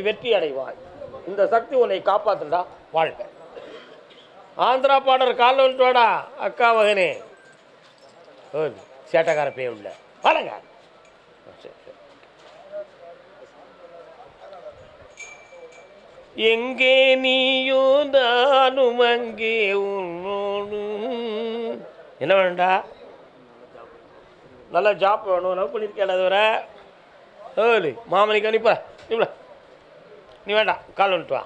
வெற்றி அடைவாய். இந்த சக்தி உன்னை காப்பாத்துடா. வாழ்க்கை. ஆந்திரா பாடர் காலில் வந்துட்டு வாடா அக்கா மகனே. சேட்டக்கார பேய் உள்ள வாடங்க. எங்கே நீயோ நானும் அங்கே உன்னோடு. என்ன வேணும்டா? நல்லா ஜாப் வேணும். லவ் பண்ணியிருக்கேன். அது வர ஏழு மாமனிக்கு அனுப்ப இவ்வளோ. நீ வேண்டாம், கால் வந்துட்டு வா.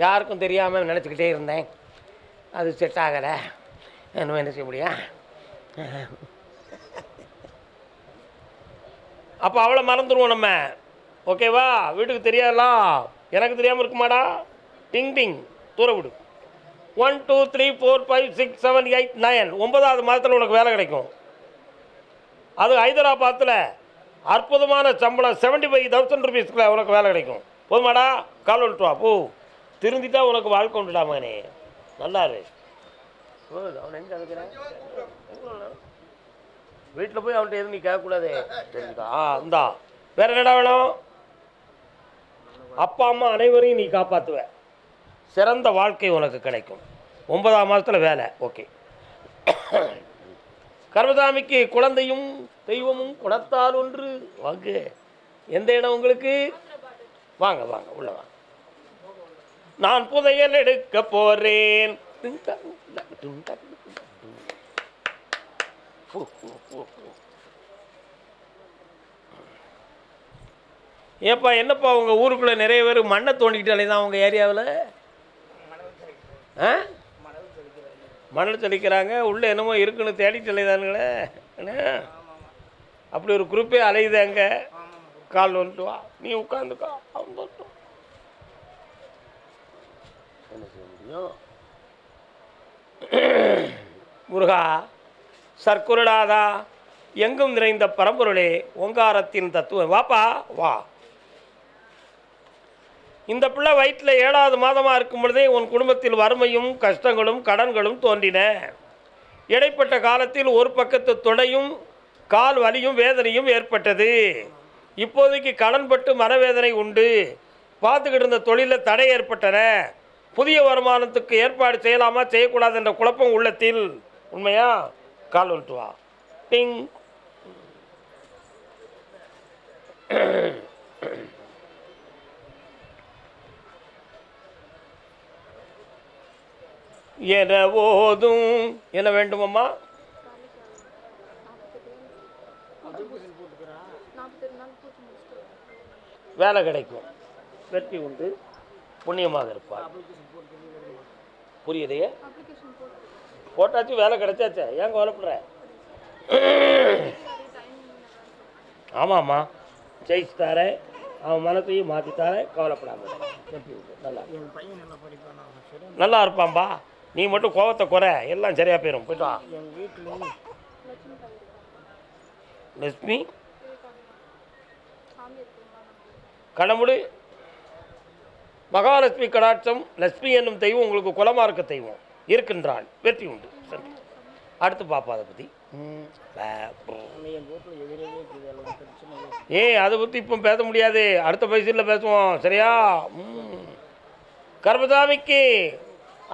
யாருக்கும் தெரியாமல் நினச்சிக்கிட்டே இருந்தேன், அது செட் ஆகலை. என்ன செய்ய முடியும்? அப்போ அவளை மறந்துடுவோம் நம்ம. ஓகேவா? வீட்டுக்கு தெரியாதலாம். எனக்கு தெரியாமல் இருக்குமாடா? டிங் டிங் தூர விடு. 1 2 3 4 5 6 7 8 9 9வது மாதத்தில் உனக்கு வேலை கிடைக்கும். அது ஹைதராபாத்தில் அற்புதமான சம்பளம் 75,000 rupees உனக்கு வேலை கிடைக்கும். போதுமாடா? கால் வந்துட்டு வா. போ. திருந்திட்டா உனக்கு வாழ்க்கை உண்டுடா மகனே. நல்லா இரு. அவன் எங்கே இருக்கிறான்? வீட்டில் போய் அவன்கிட்ட எதுவும் நீ கேட்கக்கூடாது. தெரிஞ்சுக்கா? இந்தா வேறு என்னடா வேணும்? அப்பா அம்மா அனைவரையும் நீ காப்பாற்றுவ. சிறந்த வாழ்க்கை உனக்கு கிடைக்கும். 9ஆம் மாதத்தில் வேலை. ஓகே. கர்மசாமிக்கு குழந்தையும் தெய்வமும் குணத்தால் ஒன்று. வாங்க. எந்த இடம் உங்களுக்கு? வாங்க வாங்க உள்ள வாங்க. நான் புதையல் எடுக்க போறேன். ஏப்பா என்னப்பா உங்கள் ஊருக்குள்ளே நிறைய பேர் மண்ணை தோண்டிக்கிட்டாலே தான் உங்கள் ஏரியாவில் மணல் தெளிக்கிறாங்க. உள்ளே என்னமோ இருக்குன்னு தேடிட்டு அலைதானுங்களே. என்ன அப்படி ஒரு குரூப்பே அலையுது. அங்கே கால் வந்துட்டு வா. நீ உட்காந்துக்கா. அவன் வரட்டும். என்ன செய்ய முடியும்? முருகா சர்க்குருடாதா எங்கும் நிறைந்த பரம்பொருளே ஓங்காரத்தின் தத்துவம். வாப்பா வா. இந்த பிள்ளை வயிற்றில் 7வது மாதமாக இருக்கும் பொழுதே உன் குடும்பத்தில் வறுமையும் கஷ்டங்களும் கடன்களும் தோன்றின. இடைப்பட்ட காலத்தில் ஒரு பக்கத்து தொடையும் கால் வலியும் வேதனையும் ஏற்பட்டது. இப்போதைக்கு கடன்பட்டு மனவேதனை உண்டு. பார்த்துக்கிட்டு இருந்த தொழிலில் தடை ஏற்பட்டன. புதிய வருமானத்துக்கு ஏற்பாடு செய்யலாமா செய்யக்கூடாது என்ற குழப்பம் உள்ளத்தில். உண்மையா? கால் வந்துட்டு வா. டிங். என போதும் என்ன வேண்டுமம்மா? வேலை கிடைக்கும். வெற்றி உண்டு. புண்ணியமாக இருப்பார். புரியுதையே? போட்டாச்சு, வேலை கிடைச்சாச்சே. ஏன் கவலைப்படுற? ஆமாம்மா ஜெயிச்சு தாரேன். அவன் மனத்தையும் மாற்றித்தாரேன். கவலைப்படாம. நல்லா நல்லா இருப்பான்பா. நீ மட்டும் கோவத்தை குறை, எல்லாம் சரியாக போயிடும். போயிட்டு வா. லட்சுமி கடமுடு மகாலட்சுமி கடாட்சம். லட்சுமி என்னும் தெய்வம் உங்களுக்கு குலமார்க்க தெய்வம் இருக்கின்றாள். வெற்றி உண்டு. அடுத்து பாப்பா அதை பற்றி. அதை பற்றி இப்போ பேச முடியாது. அடுத்த பைசில் பேசுவோம். சரியா? கர்மசாமிக்கு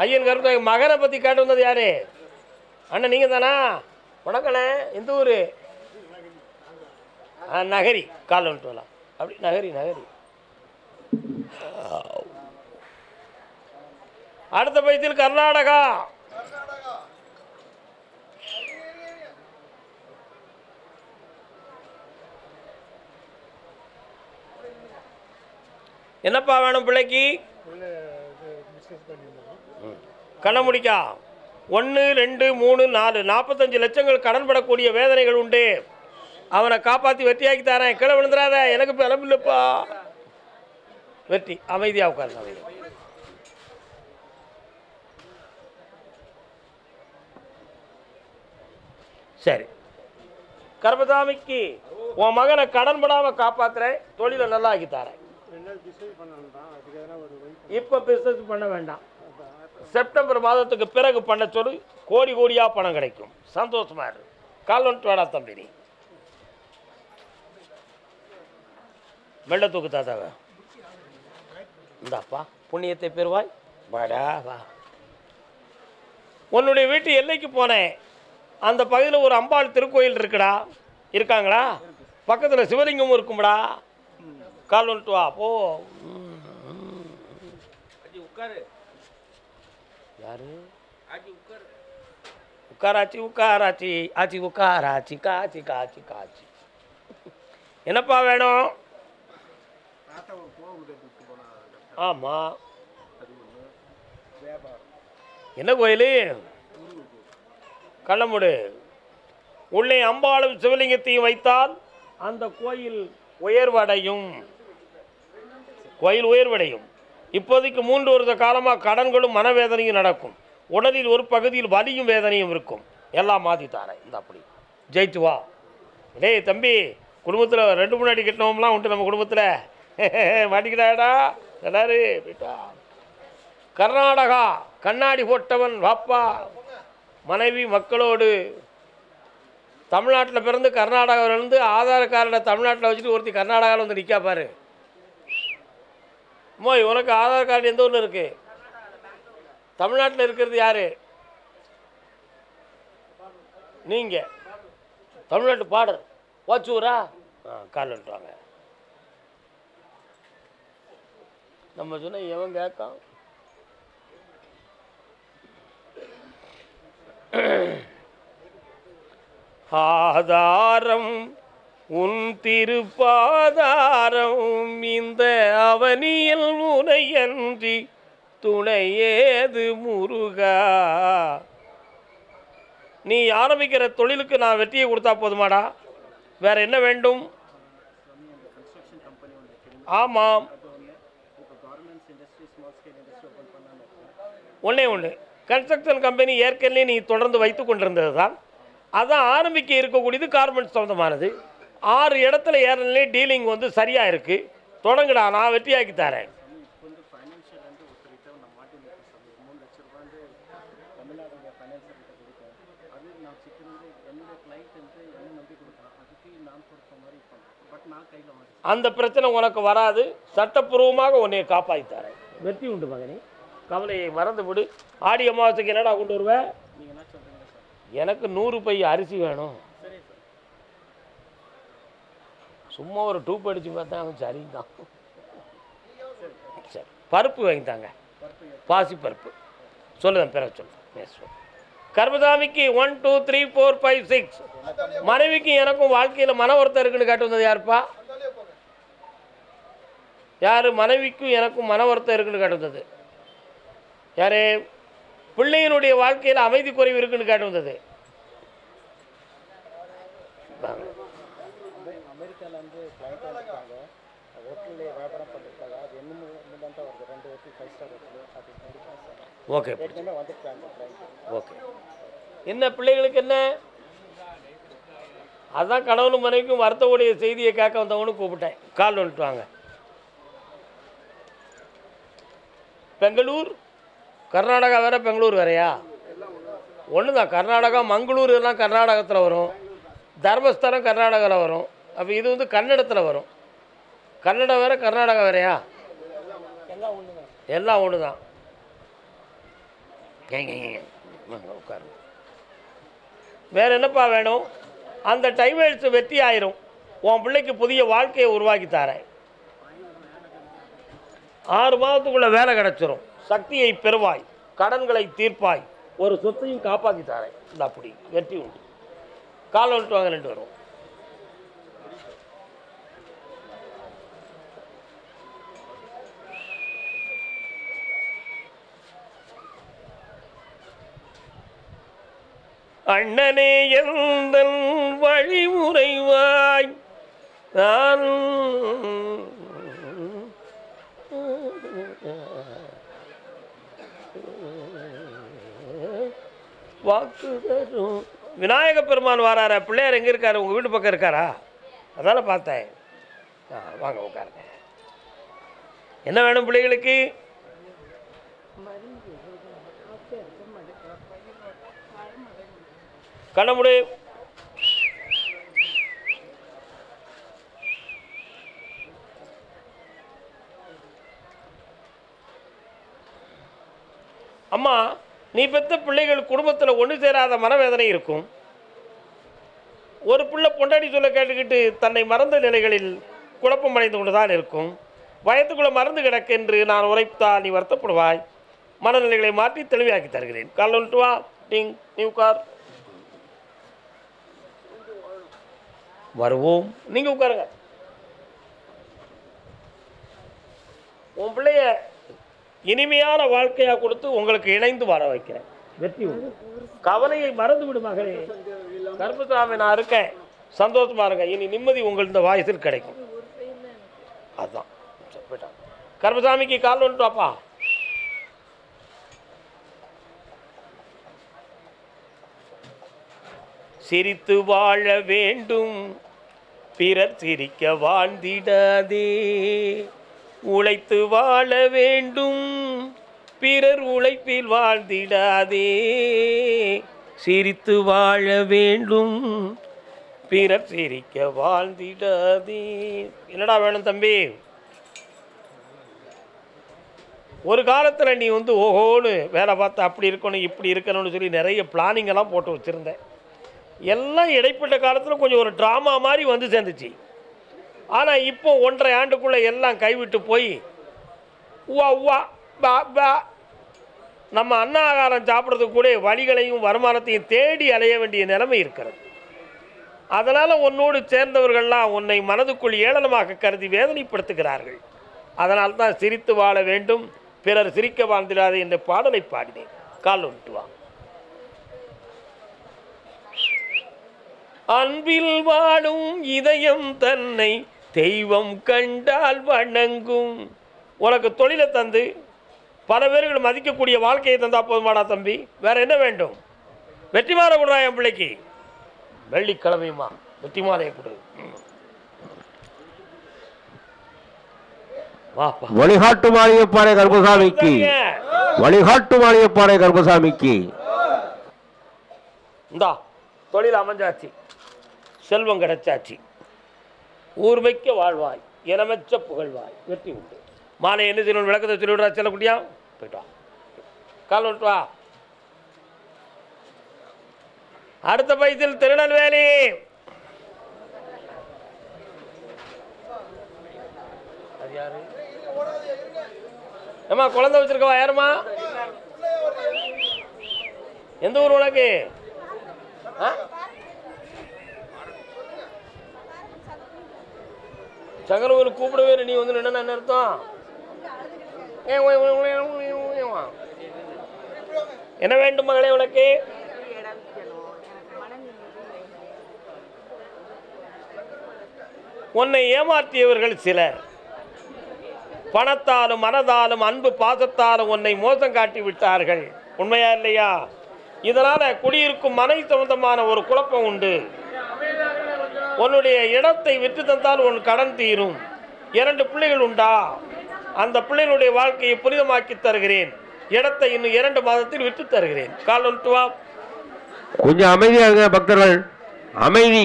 ஐயன் கர்மசாமி மகனை பற்றி கேட்டு வந்தது யாரு? அண்ணன் நீங்கள் தானா? வணக்கண்ணே. எந்த ஊர்? நகரி. கால் வந்துட்டு வரலாம். அப்படி நகரி நகரி. அடுத்த பைசில் கர்நாடகா. என்னப்பா வேணும் பிள்ளைக்கு? கண்ணமுடிக்கா 1 2 3 4 45 லட்சங்கள் கடன் படக்கூடிய வேதனைகள் உண்டு. அவனை காப்பாற்றி வெற்றியாக்கி தரேன். கீழே விழுந்துடாத. எனக்கு பலம் இல்லைப்பா. வெற்றி. அமைதியாக உட்காரு. சரி. கர்மசாமிக்கு உன் மகனை கடன் படாமல் காப்பாற்றுறேன். தொழிலை நல்லா ஆக்கி தரேன். இப்போ பிஸ்னஸ் பண்ண வேண்டாம். செப்டம்பர் மாதத்துக்கு பிறகு பண்ண சொல்லி கோடி கோடியாக பணம் கிடைக்கும். சந்தோஷமா இரு. கால் வந்துட்டு வேடா தம்பி. நீ மெல்ல தூக்கு தாத்தாவை. இந்தாப்பா புண்ணியத்தை பெறுவாய். வாடா வா. உன்னுடைய வீட்டு எல்லைக்கு போனேன். அந்த பகுதியில் ஒரு அம்பாள் திருக்கோயில் இருக்குடா. இருக்காங்களா? பக்கத்தில் சிவலிங்கமும் இருக்கும்டா. கால் வந்துட்டு வா போ. யாரு உட்காராச்சி உட்காராச்சி ஆச்சி உட்காராச்சி காச்சி காச்சி காச்சி. என்னப்பா வேணும்? ஆமாம். என்ன கோயில்? கண்ணமுடு. உள்ளே அம்பாளும் சிவலிங்கத்தையும் வைத்தால் அந்த கோயில் உயர்வடையும். கோயில் உயர்வடையும். இப்போதைக்கு 3 வருட காலமாக கடன்களும் மனவேதனையும் நடக்கும். உடலில் ஒரு பகுதியில் வலியும் வேதனையும் இருக்கும். எல்லாம் மாற்றி தாரேன். இந்த அப்படி ஜெயிச்சு வா. டேய் தம்பி, குடும்பத்தில் 2 முன்னாடி கட்டினவங்களாம் உண்டு நம்ம குடும்பத்தில். மாட்டிக்கிட்டாடா எல்லாரும் போயிட்டா. கர்நாடகா கண்ணாடி போட்டவன் வாப்பா. மனைவி மக்களோடு தமிழ்நாட்டில் பிறந்து கர்நாடகாவிலேருந்து ஆதார் கார்டை தமிழ்நாட்டில் வச்சுட்டு ஒருத்தி கர்நாடகாவில் வந்து நிற்கா பாரு. மோய் உனக்கு ஆதார் கார்டு எந்த ஊரில் இருக்குது? தமிழ்நாட்டில் இருக்கிறது யார்? நீங்கள் தமிழ்நாட்டு பாடர் வாச்சூரா? கால் விட்டுவாங்க. நம்ம சொன்ன எவன் கேட்கான்? ஆதாரம் உன் திருப்பாதாரம், இந்த அவனியில் முனையன்றி துணையேது முருகா. நீ ஆரம்பிக்கிற தொழிலுக்கு நான் வெற்றியை கொடுத்தா போதுமாடா? வேற என்ன வேண்டும்? ஆமாம், ஒன்றே ஒன்று. கன்ஸ்ட்ரக்ஷன் கம்பெனி ஏற்கனவே நீ தொடர்ந்து வைத்து கொண்டிருந்தது தான். அதான் ஆரம்பிக்க இருக்கக்கூடியது கார்மெண்ட்ஸ் சொந்தமானது. 6 இடத்துல ஏற்கனவே டீலிங் வந்து சரியாக இருக்குது. தொடங்குடா, நான் வெற்றியாக்கி தரேன். அந்த பிரச்சனை உனக்கு வராது. சட்டப்பூர்வமாக உன்னை காப்பாற்றி தரேன். வெற்றி உண்டு மகனே, கவலையை மறந்து விடு. ஆடி அமாவாசைக்கு என்னடா கொண்டு வருவேன்? எனக்கு 100 பை அரிசி வேணும். சும்மா ஒரு டூப் அடித்து பார்த்தா அவன் சரிதான். சரி, பருப்பு வாங்கித்தாங்க. பாசி பருப்பு சொல்லுதேன், பிற சொல்லு. கர்மசாமிக்கு 1 2 3 4 5 6. மனைவிக்கு எனக்கும் வாழ்க்கையில் மன வருத்தம் இருக்குன்னு கேட்டு வந்தது யாருப்பா? யார்? மனைவிக்கும் எனக்கும் மன வருத்தம் இருக்குன்னு கேட்டு வந்தது யாரு? பிள்ளையினுடைய வாழ்க்கையில் அமைதி குறைவு இருக்குன்னு கேட்டு வந்தது. Okay okay. என்ன பிள்ளைகளுக்கு என்ன? அதான் கணவனும் மனைவிக்கும் வருத்தக்கூடிய செய்தியை கேட்க வந்தவனு கூப்பிட்டேன். கால் வந்துட்டு வாங்க. பெங்களூர் கர்நாடகா வேற, பெங்களூர் வேறையா? ஒன்று தான். கர்நாடகா மங்களூர் எல்லாம் கர்நாடகத்தில் வரும். தர்மஸ்தலம் கர்நாடகாவில் வரும். அப்போ இது வந்து கன்னடத்தில் வரும். கன்னடம் வேறு கர்நாடகா வேறையா? எல்லாம் ஒன்று தான். உட்காரு. வேறு என்னப்பா வேணும்? அந்த டைவர்ஸ் வெற்றி ஆயிரும். உன் பிள்ளைக்கு புதிய வாழ்க்கையை உருவாக்கி தரேன். 6 மாதத்துக்குள்ளே வேலை கிடச்சிரும். சக்தியை பெறுவாய், கடன்களை தீர்ப்பாய், ஒரு சொத்தையும் காப்பாற்றி தரேன். இந்த அப்படி வெற்றி உண்டு. கால் வந்துட்டு வாங்க 2 வரும். அண்ணனே எந்தன் வழிமுறைவாய் நான் வாக்கு தரும். விநாயக பெருமான் வராரா? பிள்ளையார் எங்கே இருக்காரு? உங்கள் வீட்டு பக்கம் இருக்காரா? அதால் பார்த்தேன். வாங்க உட்காருங்க. என்ன வேணும் பிள்ளைகளுக்கு? கண்ணமுடி. அம்மா, நீ பெற்ற பிள்ளைகள் குடும்பத்தில் ஒன்று சேராத மனவேதனை இருக்கும். ஒரு பிள்ளை பொண்டாடி சொல்ல கேட்டுக்கிட்டு தன்னை மறந்த நிலைகளில் குழப்பம் அடைந்து கொண்டு தான் இருக்கும். வயத்துக்குள்ளே மறந்து கிடக்கு என்று நான் உரைத்தால் நீ வருத்தப்படுவாய். மனநிலைகளை மாற்றி தெளிவாக்கி தருகிறேன். கால் ஒன்று வா. டிங், நியூ கார். வருவோம். நீங்கள் உட்காருங்க. உன் பிள்ளைய இனிமையான வாழ்க்கையாக கொடுத்து உங்களுக்கு இணைந்து வாழ வைக்கிறேன். வெற்றி உண்டு. கவலையை மறந்து விடு மகளே. கர்மசாமி நான் இருக்கேன், சந்தோஷமா இருங்க. இனி நிம்மதி உங்கள் இந்த வாயத்தில் கிடைக்கும். அதுதான் கர்மசாமிக்கு கால் வந்துட்டாப்பா. சிரித்து வாழ வேண்டும், பிறர் சிரிக்க வாழ்ந்திடாதே. உழைத்து வாழ வேண்டும், பிறர் உழைப்பில் வாழ்ந்திடாதே. சிரித்து வாழ வேண்டும், பிறர் சிரிக்க வாழ்ந்திடாதே. என்னடா வேணும் தம்பி? ஒரு காலத்தில் நீ ஓஹோன்னு வேலை பார்த்து அப்படி இருக்கணும் இப்படி இருக்கணும்னு சொல்லி நிறைய பிளானிங்கெல்லாம் போட்டு வச்சுருந்தேன். எல்லாம் இடைப்பட்ட காலத்தில் கொஞ்சம் ஒரு ட்ராமா மாதிரி வந்து சேர்ந்துச்சு. ஆனால் இப்போ 1.5 ஆண்டுக்குள்ளே எல்லாம் கைவிட்டு போய் உவா உவா பா பா நம்ம அன்னாகாரம் சாப்பிட்றதுக்கு கூட வழிகளையும் வருமானத்தையும் தேடி அலைய வேண்டிய நிலைமை இருக்கிறது. அதனால் உன்னோடு சேர்ந்தவர்கள்லாம் உன்னை மனதுக்குள் ஏளனமாக கருதி வேதனைப்படுத்துகிறார்கள். அதனால் தான் சிரித்து வாழ வேண்டும், பிறர் சிரிக்க வாழ்ந்திடாது என்ற பாடலை பாடினேன். கால் ஒன்று வா. அன்பில் வாழும் இதயம் தன்னை தெய்வம் கண்டால் வணங்கும். உனக்கு தொழிலை தந்து பல பேர்கள் மதிக்கக்கூடிய வாழ்க்கையை தந்தா போதுமாடா தம்பி, வேற என்ன வேண்டும்? வெற்றி மாலை கொடுறா என் பிள்ளைக்கு. வெள்ளிக்கிழமையுமா வெற்றி மாலையை கொடு. வழிகாட்டு மாளிகைப்பாறை கருப்பசாமிக்கு, வழிகாட்டு மாளிகைப்பாறை கருப்பசாமிக்கு. இந்தா தொழில் அமைஞ்சாச்சு, செல்வம் கிடைச்சாச்சு. ஊர்மைக்க வாழ்வாய், இனமெச்ச புகழ்வாய், வெற்றி உண்டு. மாலை என்ன சொல்லணும்? விளக்கத்தை சொல்லிவிடுறா செல்லக்கூடியா. போயிட்டு வா, கால் விட்டு வா. அடுத்த பைத்தில் திருநெல்வேலி. அது யாரு? ஏமா குழந்தை வச்சிருக்கவா யாருமா? எந்த ஊர் உனக்கு? சங்கரூர் கூப்பிடவே நீ நின்னா என்ன அர்த்தம்? என்ன வேண்டும் மகளே உனக்கு? உன்னை ஏமாற்றியவர்கள் சிலர் பணத்தாலும் மனதாலும் அன்பு பாசத்தாலும் உன்னை மோசம் காட்டி விட்டார்கள். உண்மையா இல்லையா? இதனால் குடியிருக்கும் மனை சம்பந்தமான ஒரு குழப்பம் உண்டு. உன்னுடைய இடத்தை விற்று தந்தால் உன் கடன் தீரும். 2 பிள்ளைகள் உண்டா? அந்த பிள்ளைகளுடைய வாழ்க்கையை புனிதமாக்கி தருகிறேன். இடத்தை இன்னும் 2 மாதத்தில் விற்று தருகிறேன். கால் ஒன்று வா. கொஞ்சம் அமைதியாக பக்தர்கள், அமைதி.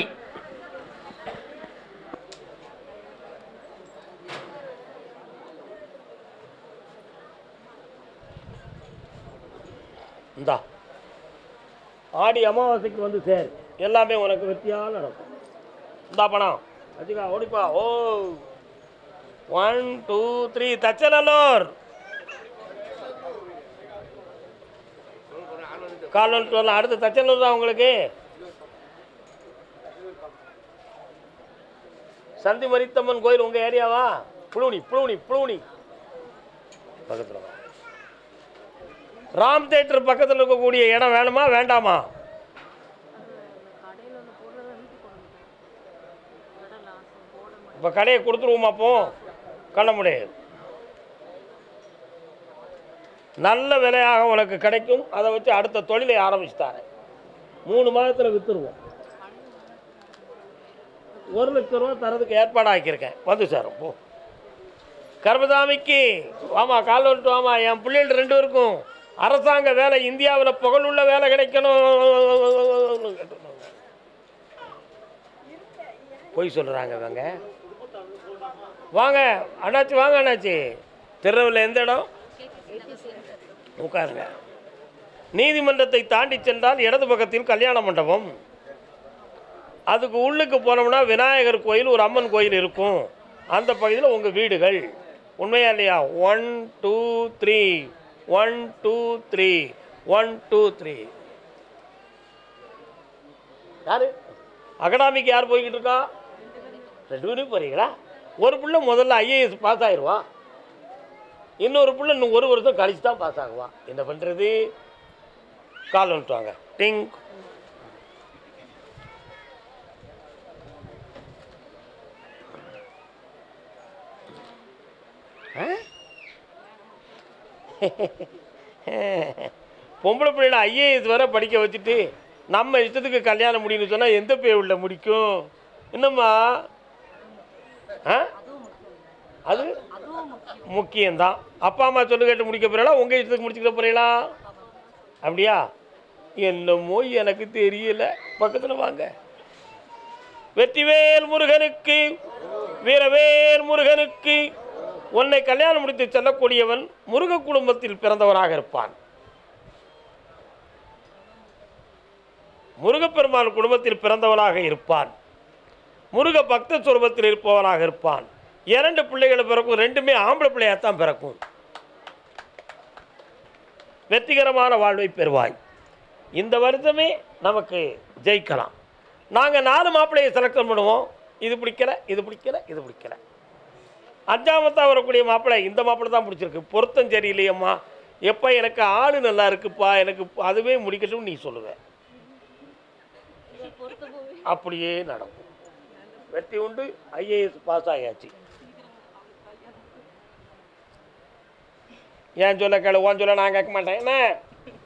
இந்தா ஆடி அமாவாசைக்கு வந்து சேர், எல்லாமே உனக்கு வெற்றியாக நடக்கும். இந்தா பணம் வச்சுக்கா, ஓடிப்பா. ஓ 1 2 3 தச்சநல்லூர். கால் ஒன்று வரலாம். அடுத்து தச்சநல்லூர் தான் உங்களுக்கு. சந்தி மரித்தம்மன் கோயில் உங்கள் ஏரியாவா? புழுவனி புழுவனி புழுவனி பக்கத்தில். ராம் தேட்டர் பக்கத்தில் இருக்கக்கூடிய இடம் வேணுமா வேண்டாமா? இப்போ கடையை கொடுத்துருவோமா? அப்போ கண்ண முடியாது. நல்ல விலையாக உனக்கு கிடைக்கும். அதை வச்சு அடுத்த தொழிலை ஆரம்பிச்சுட்டாரு. 3 மாதத்தில் விற்றுருவோம். 1 லட்சம் ரூபா தரதுக்கு ஏற்பாடு ஆக்கியிருக்கேன். வந்து சார் போ. கர்மசாமிக்கு வாமா, கால் வந்துட்டு வாமா. என் பிள்ளைகள் 2 பேருக்கும் அரசாங்க வேலை, இந்தியாவில் புகழுள்ள வேலை கிடைக்கணும். பொய் சொல்கிறாங்க இவங்க. வாங்க அண்ணாச்சி, வாங்க அண்ணாச்சி. திருநெல்வேலியில் எந்த இடம்? உட்காருங்க. நீதிமன்றத்தை தாண்டி சென்றால் இடது பக்கத்தில் கல்யாண மண்டபம். அதுக்கு உள்ளுக்கு போனோம்னா விநாயகர் கோயில், ஒரு அம்மன் கோயில் இருக்கும். அந்த பகுதியில் உங்கள் வீடுகள். உண்மையா இல்லையா? 1 2 3 1 2 3 1 2 3. யாரு அகாடமிக்கு யார் போய்கிட்டு இருக்கா? 2 பேரும் போறீங்களா? ஒரு பிள்ளை முதல்ல IAS பாஸ் ஆயிடுவான், இன்னொரு பிள்ளை இன்னும் 1 வருஷம் கழிச்சு தான் பாஸ் ஆகுவான். என்ன பண்ணுறது? கால் வந்துட்டுவாங்க. டிங். பொம்பளை பிள்ளைல IAS வர படிக்க வச்சுட்டு நம்ம இஷ்டத்துக்கு கல்யாணம் முடியும்னு சொன்னால் எந்த பேவுள்ள முடிக்கும்? என்னம்மா? அது முக்கியம்தான். அப்பா அம்மா சொல்லு கேட்டு முடிக்க போறீங்களா, உங்கள் இஷ்டத்துக்கு முடிச்சுக்கிட்ட போறீங்களா? அப்படியா? என்னமோ எனக்கு தெரியல. பக்கத்தில் வாங்க. வெற்றிவேல் முருகனுக்கு, வீரவேல் முருகனுக்கு. உன்னை கல்யாணம் முடித்து செல்லக்கூடியவன் முருக குடும்பத்தில் பிறந்தவனாக இருப்பான். முருகப்பெருமான் குடும்பத்தில் பிறந்தவனாக இருப்பான். முருக பக்த சுரூபத்தில் இருப்பவனாக இருப்பான். 2 பிள்ளைகள் பிறக்கும், 2மே ஆம்பளை பிள்ளையாத்தான் பிறக்கும். வெற்றிகரமான வாழ்வை பெறுவாய். இந்த வருஷமே நமக்கு ஜெயிக்கலாம். நாங்கள் 4 மாப்பிள்ளையை செலக்ஷன் பண்ணுவோம். இது பிடிக்கல, இது பிடிக்கல, இது பிடிக்கல. 5ஆமத்தாக வரக்கூடிய மாப்பிள்ளை, இந்த மாப்பிள்ளை தான் பிடிச்சிருக்கு, பொருத்தம் சரியில்லையம்மா, எப்போ எனக்கு ஆள் நல்லா இருக்குப்பா, எனக்கு அதுவே முடிக்கட்டும் நீ சொல்லுவேன். அப்படியே நடக்கும். வெற்றி உண்டு. IAS பாஸ் ஆகியாச்சு. ஏன் சொல்ல கேளு, ஓன் சொல்ல நான் கேட்க மாட்டேன். என்ன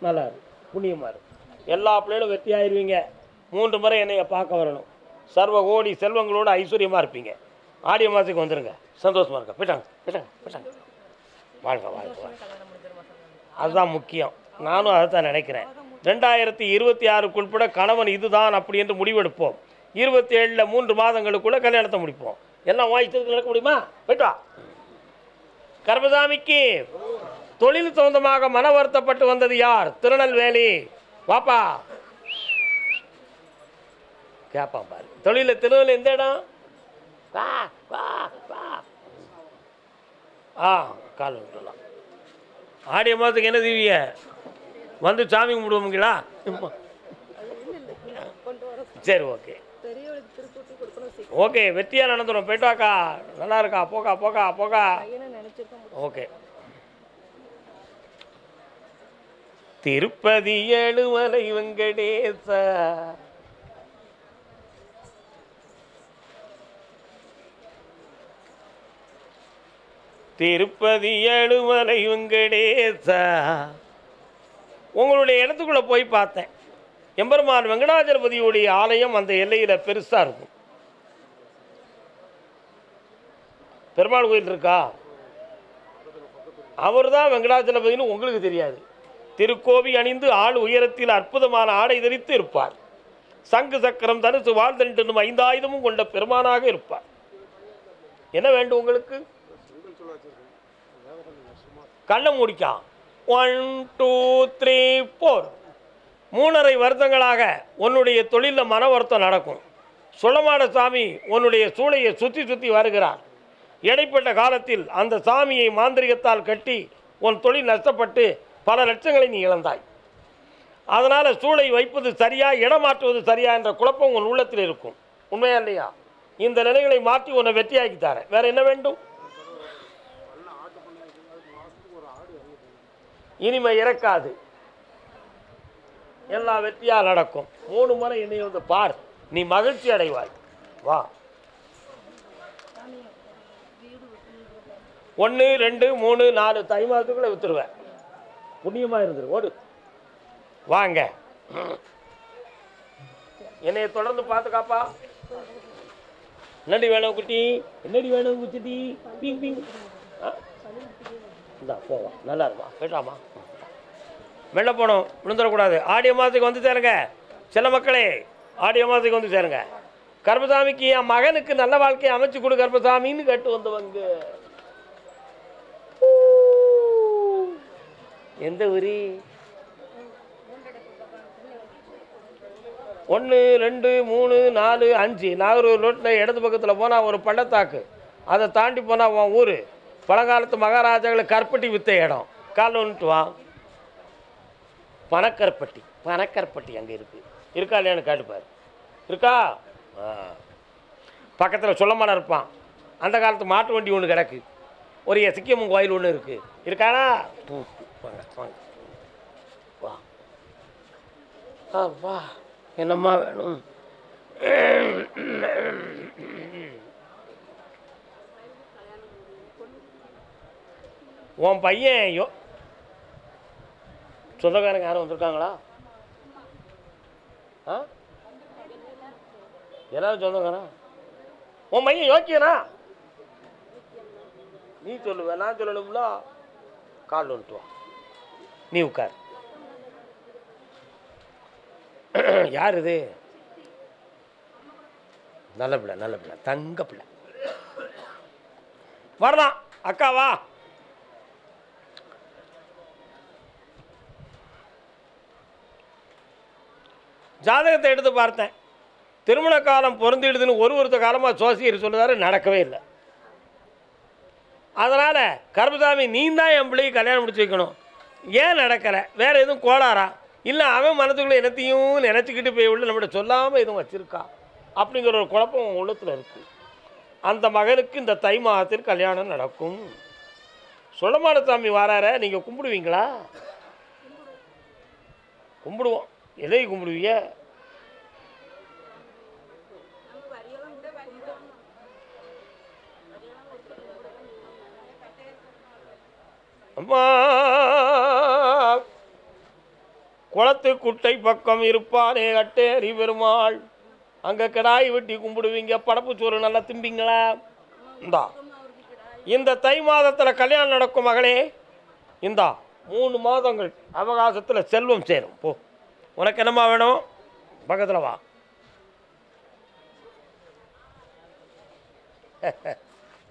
நல்லா இருக்கு, புண்ணியமாக இருக்கு. எல்லா பிள்ளைகளும் வெற்றி ஆயிடுவீங்க. 3 முறை என்னைய பார்க்க வரணும். சர்வ கோடி செல்வங்களோடு ஐஸ்வர்யமாக இருப்பீங்க. ஆடிய மாதத்துக்கு வந்துடுங்க, சந்தோஷமாக இருக்க. போயிட்டாங்க போயிட்டாங்க போயிட்டாங்க. வாழ்க்கை வாழ்க்கை வாழ்க்கை, அதுதான் முக்கியம். நானும் அதை தான் நினைக்கிறேன். 2026க்குள்பட கணவன் இதுதான் அப்படி என்று முடிவெடுப்போம். 27ல் 3 மாதங்களுக்குள்ளே கல்யாணத்தை முடிப்போம். எல்லாம் வாய்ச்சதுக்கு நடக்க முடியுமா? போய்ட்டா. கர்மசாமிக்கு தொழில் சொந்தமாக மன வருத்தப்பட்டு வந்தது யார்? திருநெல்வேலி. வாப்பா கேட்பான் பாரு. தொழில திருநெல்வேலி எந்த இடம்? வா வா வா. கால் விட்டுலாம். ஆடிய மாதத்துக்கு என்ன தீவிய வந்து சாமி கும்பிடுவோங்களா? சரி, ஓகே ஓகே. வெற்றியாக நடந்துடும். போய்ட்டாக்கா, நல்லா இருக்கா? போக்கா போக்கா போக்கா. ஓகே. திருப்பதி ஏழுமலை வெங்கடேச, திருப்பதி ஏழுமலை வெங்கடேச. உங்களுடைய இடத்துக்குள்ளே போய் பார்த்தேன். எம்பெருமான் வெங்கடாஜலபதியுடைய ஆலயம் அந்த எல்லையில் பெருசாக இருக்கும். பெருமாள் கோயில் இருக்கா? அவர் தான் வெங்கடாஜலபதினு உங்களுக்கு தெரியாது. திருக்கோவி அணிந்து ஆள் உயரத்தில் அற்புதமான ஆடை தரித்து இருப்பார். சங்கு சக்கரம் தனுசு வாழ்தென்றும் 5 ஆயுதமும் கொண்ட பெருமானாக இருப்பார். என்ன வேண்டும் உங்களுக்கு? கண்ணை முடிக்கா. 1 2 3 4. 3.5 வருடங்களாக உன்னுடைய தொழிலில் மன வருத்தம் நடக்கும். சுளமாட சாமி உன்னுடைய சூளையை சுற்றி சுற்றி வருகிறார். இடைப்பட்ட காலத்தில் அந்த சாமியை மாந்திரிகத்தால் கட்டி உன் தொழில் நஷ்டப்பட்டு பல லட்சங்களை நீ இழந்தாய். அதனால் சூளை வைப்பது சரியா, இடமாற்றுவது சரியா என்ற குழப்பம் உன் உள்ளத்தில் இருக்கும். உண்மையா இல்லையா? இந்த நிலைகளை மாற்றி உன்னை வெற்றியாக்கி தரேன். வேற என்ன வேண்டும்? இனிமை இறக்காது, எல்லா வெற்றியாக நடக்கும். 3 முறை என்னை வந்து பார், நீ மகிழ்ச்சி அடைவாய். வா. 1 2 3 4 தை மாதத்துக்குள்ளே வித்துருவேன். புண்ணியமாக இருந்துரு. ஓடு வாங்க. என்னைய தொடர்ந்து பார்த்துக்காப்பா. என்னடி வேணும் குட்டி? என்னடி வேணும் குட்டி? பிங் பிங். இந்தா போவா, நல்லா இருமா. போயிட்டாமா. வெளில போகணும், விழுந்துடக்கூடாது. ஆடிய மாதத்துக்கு வந்து சேருங்க சில மக்களே. ஆடிய மாதத்துக்கு வந்து சேருங்க. கர்மசாமிக்கு என் மகனுக்கு நல்ல வாழ்க்கையை அமைச்சு கொடு கர்மசாமின்னு கேட்டு வந்தவங்க. எந்த ஊரி? 1 2 3 4 5 நாகர்கோவில் ரோட்டில் இடது பக்கத்தில் போனால் ஒரு பள்ளத்தாக்கு, அதை தாண்டி போனால் உன் ஊர் பழங்காலத்து மகாராஜாக்களை கற்பட்டி வித்த இடம். காலைல வந்துட்டு வா. பனக்கற்பட்டி அங்கே இருக்குது. இருக்கா இல்லையான்னு கேட்டுப்பார். இருக்கா? பக்கத்தில் சொல்லமான இருப்பான். அந்த காலத்து மாட்டு வண்டி ஒன்று கிடக்கு. ஒரு சிக்கியம்மன் கோயில் ஒன்று இருக்குது. இருக்கானா? வாங்க வாங்க வா. வா, என்னம்மா வேணும்? உன் பையன் சொந்தக்காரங்க யாரும் வந்திருக்காங்களா? எல்லாரும் சொந்தக்காரன். உன் பையன் யோக்கியனா? நீ சொல்லுவ, நான் சொல்லணும்ல. கால் வந்துட்டு வா, நீ உட்கார். யார் இது? நல்ல பிள்ளை, தங்க பிள்ளை. வரலாம் அக்காவா? ஜாதகத்தை எடுத்து பார்த்தேன். திருமண காலம் பொருந்திடுதுன்னு ஒருத்த காலமாக ஜோசியர் சொல்லுறாரு, நடக்கவே இல்லை. அதனால் கருப்பசாமி நீ தான் என் பிள்ளைக்கு கல்யாணம் முடிச்சு வைக்கணும். ஏன் நடக்கலை? வேறு எதுவும் கோளாரா? இல்லை அவன் மனத்துக்குள்ளே என்னத்தையும் நினச்சிக்கிட்டு போய் உள்ள நம்மகிட்ட சொல்லாமல் எதுவும் வச்சுருக்கா அப்படிங்கிற ஒரு குழப்பம் உள்ளத்தில் இருக்குது. அந்த மகனுக்கு இந்த தை மாதத்தில் கல்யாணம் நடக்கும். சொல்லமான சாமி வரார, நீங்கள் கும்பிடுவீங்களா? கும்பிடுவோம். எதை கும்பிடுவீங்க? அம்மா குளத்து குட்டை பக்கம் இருப்பானே கட்டேரி பெருமாள், அங்கே கிடாய் வெட்டி கும்பிடுவீங்க. படப்பு சோறு நல்லா திம்பிங்களா? இந்தா இந்த தை மாதத்தில் கல்யாணம் நடக்கும் மகளே. இந்தா 3 மாதங்கள் அவகாசத்தில் செல்வம் சேரும். போ, உனக்கு என்னம்மா வேணும்? பக்கத்தில் வா.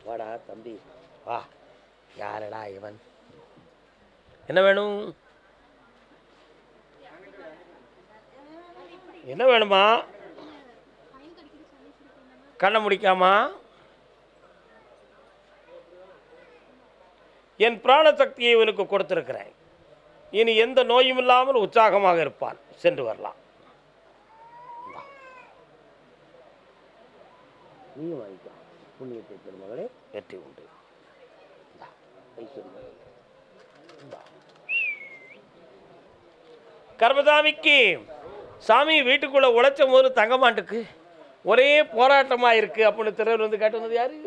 வாடா தம்பி வா. யாரடா இவன்? என்ன வேணும்? என்ன வேணுமா? கண்ணை முடிக்காமா? என் பிராண சக்தியை இவனுக்கு கொடுத்திருக்கிறேன். இனி எந்த நோயும் இல்லாமல் உற்சாகமாக இருப்பான். சென்று வரலாம். நீ வாங்கிக்கலாம். புண்ணியத்தை பெருமகளே, வெற்றி உண்டு. கர்மசாமிக்கு சாமி வீட்டுக்குள்ளே உழைச்ச போது தங்கமாட்டுக்கு ஒரே போராட்டமாக இருக்குது அப்படின்னு திறர் வந்து கேட்டு வந்தது யாரு?